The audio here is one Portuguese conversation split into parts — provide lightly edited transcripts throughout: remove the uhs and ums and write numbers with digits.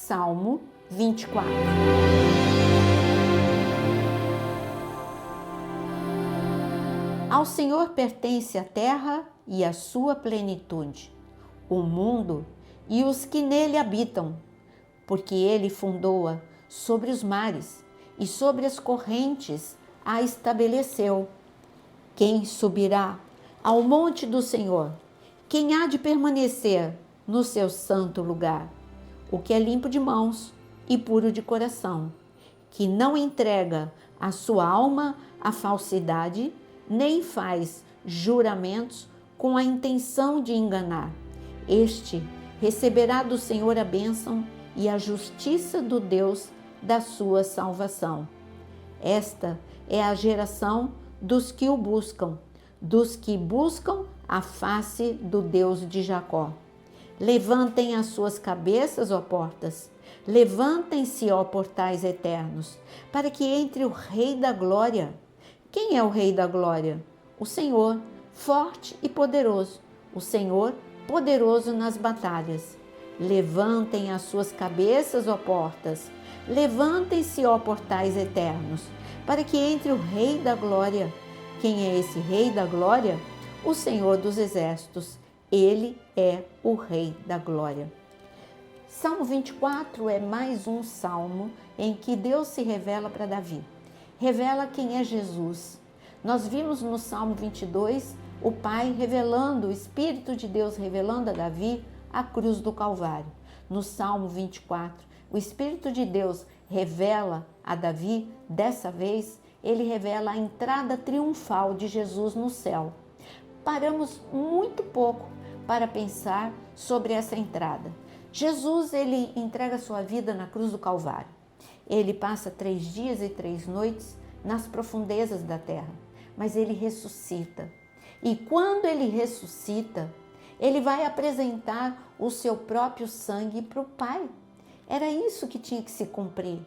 Salmo 24. Ao Senhor pertence a terra e a sua plenitude, o mundo e os que nele habitam, porque ele fundou-a sobre os mares e sobre as correntes a estabeleceu. Quem subirá ao monte do Senhor? Quem há de permanecer no seu santo lugar? O que é limpo de mãos e puro de coração, que não entrega a sua alma à falsidade, nem faz juramentos com a intenção de enganar. Este receberá do Senhor a bênção e a justiça do Deus da sua salvação. Esta é a geração dos que o buscam, dos que buscam a face do Deus de Jacó. Levantem as suas cabeças, ó portas, levantem-se, ó portais eternos, para que entre o Rei da Glória. Quem é o Rei da Glória? O Senhor, forte e poderoso, o Senhor, poderoso nas batalhas. Levantem as suas cabeças, ó portas, levantem-se, ó portais eternos, para que entre o Rei da Glória. Quem é esse Rei da Glória? O Senhor dos Exércitos. Ele é o Rei da Glória. Salmo 24 é mais um salmo em que Deus se revela para Davi. Revela quem é Jesus. Nós vimos no Salmo 22 o Pai revelando, o Espírito de Deus revelando a Davi a cruz do Calvário. No Salmo 24, o Espírito de Deus revela a Davi, dessa vez, ele revela a entrada triunfal de Jesus no céu. Paramos muito pouco para pensar sobre essa entrada. Jesus, ele entrega sua vida na cruz do Calvário. Ele passa 3 dias e 3 noites nas profundezas da terra, mas ele ressuscita. E quando ele ressuscita, ele vai apresentar o seu próprio sangue para o Pai. Era isso que tinha que se cumprir.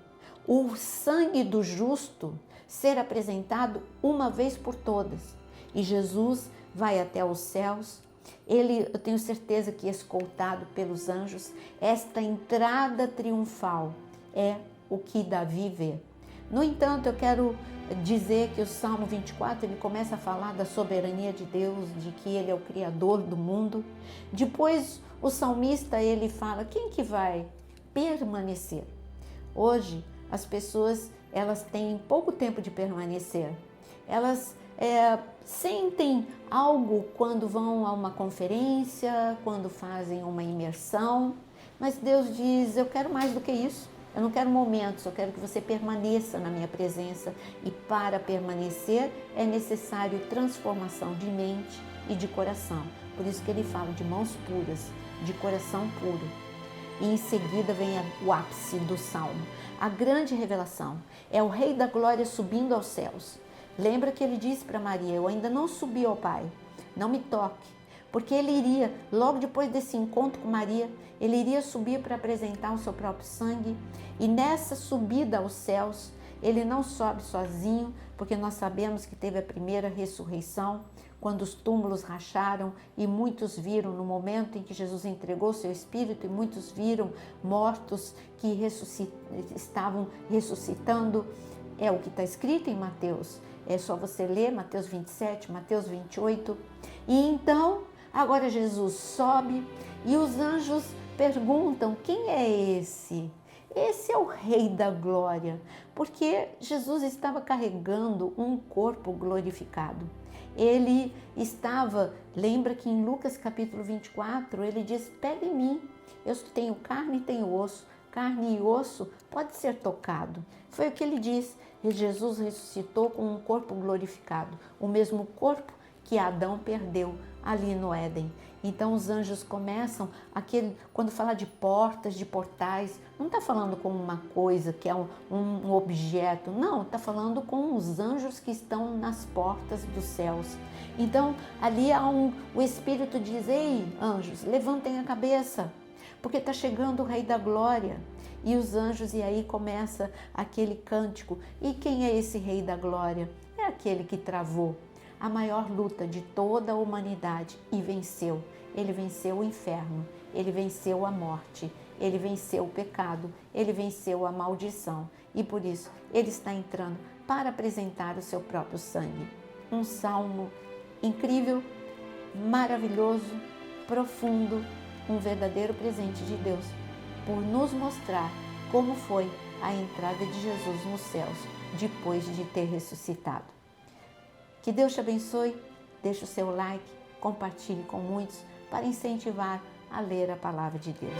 O sangue do justo ser apresentado uma vez por todas. E Jesus vai até os céus. Eu tenho certeza que escoltado pelos anjos, esta entrada triunfal é o que Davi vê. No entanto, eu quero dizer que o Salmo 24, ele começa a falar da soberania de Deus, de que ele é o Criador do mundo. Depois, o salmista, ele fala, quem que vai permanecer? Hoje, as pessoas, elas têm pouco tempo de permanecer. Elas sentem algo quando vão a uma conferência, quando fazem uma imersão, mas Deus diz, eu quero mais do que isso. Eu não quero momentos, eu quero que você permaneça na minha presença. E para permanecer é necessário transformação de mente e de coração. Por isso que ele fala de mãos puras, de coração puro. E em seguida vem o ápice do salmo. A grande revelação é o Rei da Glória subindo aos céus. Lembra que ele disse para Maria, eu ainda não subi ao Pai, não me toque. Porque ele iria, logo depois desse encontro com Maria, ele iria subir para apresentar o seu próprio sangue. E nessa subida aos céus, ele não sobe sozinho, porque nós sabemos que teve a primeira ressurreição, quando os túmulos racharam e muitos viram no momento em que Jesus entregou seu Espírito, e muitos viram mortos que estavam ressuscitando. É o que está escrito em Mateus. É só você ler Mateus 27, Mateus 28. E então, agora Jesus sobe e os anjos perguntam, quem é esse? Esse é o Rei da Glória, porque Jesus estava carregando um corpo glorificado. Ele estava, lembra que em Lucas capítulo 24, ele diz, pega em mim, eu tenho carne e tenho osso, carne e osso pode ser tocado. Foi o que ele disse, Jesus ressuscitou com um corpo glorificado, o mesmo corpo que Adão perdeu ali no Éden. Então os anjos começam, quando fala de portas, de portais, não está falando com uma coisa que é um objeto, não, está falando com os anjos que estão nas portas dos céus. Então ali o Espírito diz, ei anjos, levantem a cabeça, porque está chegando o Rei da Glória. E os anjos, e aí começa aquele cântico, e quem é esse Rei da Glória? É aquele que travou a maior luta de toda a humanidade e venceu. Ele venceu o inferno, ele venceu a morte, ele venceu o pecado, ele venceu a maldição e por isso ele está entrando para apresentar o seu próprio sangue. Um salmo incrível, maravilhoso, profundo, um verdadeiro presente de Deus por nos mostrar como foi a entrada de Jesus nos céus depois de ter ressuscitado. Que Deus te abençoe, deixe o seu like, compartilhe com muitos para incentivar a ler a palavra de Deus.